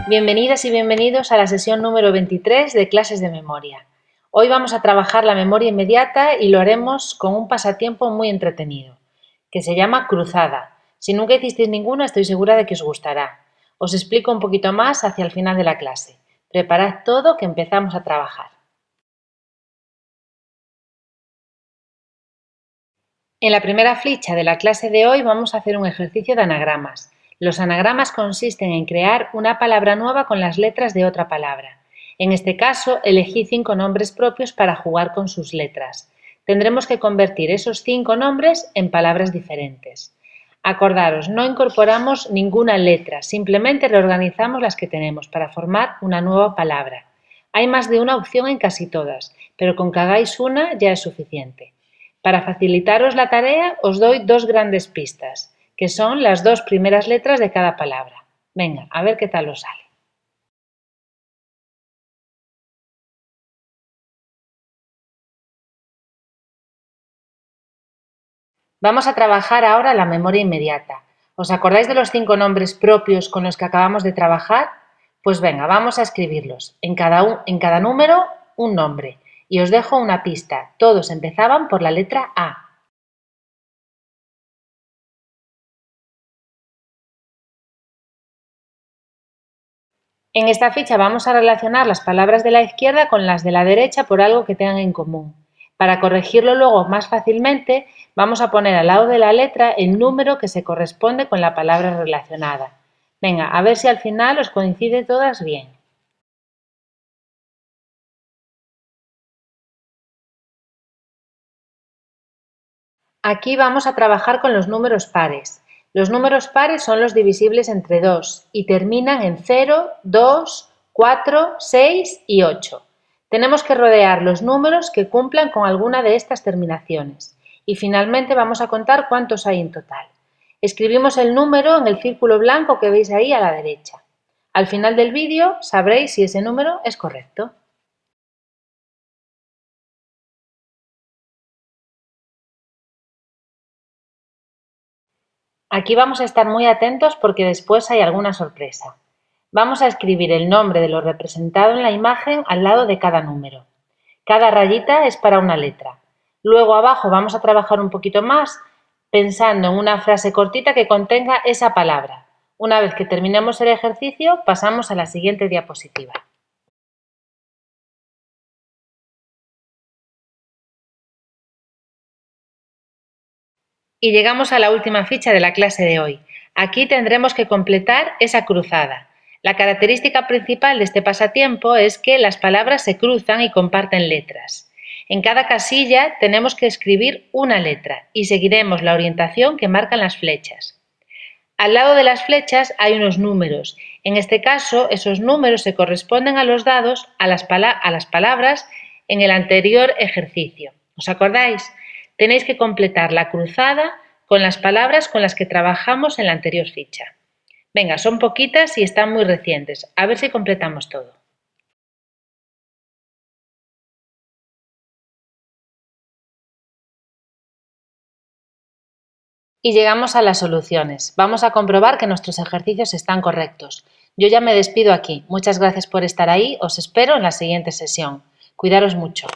Bienvenidas y bienvenidos a la sesión número 23 de clases de memoria. Hoy vamos a trabajar la memoria inmediata y lo haremos con un pasatiempo muy entretenido, que se llama cruzada. Si nunca hicisteis ninguno, estoy segura de que os gustará. Os explico un poquito más hacia el final de la clase. Preparad todo que empezamos a trabajar. En la primera ficha de la clase de hoy vamos a hacer un ejercicio de anagramas. Los anagramas consisten en crear una palabra nueva con las letras de otra palabra. En este caso, elegí 5 nombres propios para jugar con sus letras. Tendremos que convertir esos 5 nombres en palabras diferentes. Acordaros, no incorporamos ninguna letra, simplemente reorganizamos las que tenemos para formar una nueva palabra. Hay más de una opción en casi todas, pero con que hagáis una ya es suficiente. Para facilitaros la tarea os doy 2 grandes pistas, que son las 2 primeras letras de cada palabra. Venga, a ver qué tal os sale. Vamos a trabajar ahora la memoria inmediata. ¿Os acordáis de los 5 nombres propios con los que acabamos de trabajar? Pues venga, vamos a escribirlos. En cada número, un nombre. Y os dejo una pista. Todos empezaban por la letra A. En esta ficha vamos a relacionar las palabras de la izquierda con las de la derecha por algo que tengan en común. Para corregirlo luego más fácilmente, vamos a poner al lado de la letra el número que se corresponde con la palabra relacionada. Venga, a ver si al final os coincide todas bien. Aquí vamos a trabajar con los números pares. Los números pares son los divisibles entre 2 y terminan en 0, 2, 4, 6 y 8. Tenemos que rodear los números que cumplan con alguna de estas terminaciones. Y finalmente vamos a contar cuántos hay en total. Escribimos el número en el círculo blanco que veis ahí a la derecha. Al final del vídeo sabréis si ese número es correcto. Aquí vamos a estar muy atentos porque después hay alguna sorpresa. Vamos a escribir el nombre de lo representado en la imagen al lado de cada número. Cada rayita es para una letra. Luego abajo vamos a trabajar un poquito más pensando en una frase cortita que contenga esa palabra. Una vez que terminemos el ejercicio, pasamos a la siguiente diapositiva. Y llegamos a la última ficha de la clase de hoy. Aquí tendremos que completar esa cruzada. La característica principal de este pasatiempo es que las palabras se cruzan y comparten letras. En cada casilla tenemos que escribir una letra y seguiremos la orientación que marcan las flechas. Al lado de las flechas hay unos números. En este caso, esos números se corresponden a los dados a las palabras en el anterior ejercicio. ¿Os acordáis? Tenéis que completar la cruzada con las palabras con las que trabajamos en la anterior ficha. Venga, son poquitas y están muy recientes. A ver si completamos todo. Y llegamos a las soluciones. Vamos a comprobar que nuestros ejercicios están correctos. Yo ya me despido aquí. Muchas gracias por estar ahí. Os espero en la siguiente sesión. Cuidaros mucho.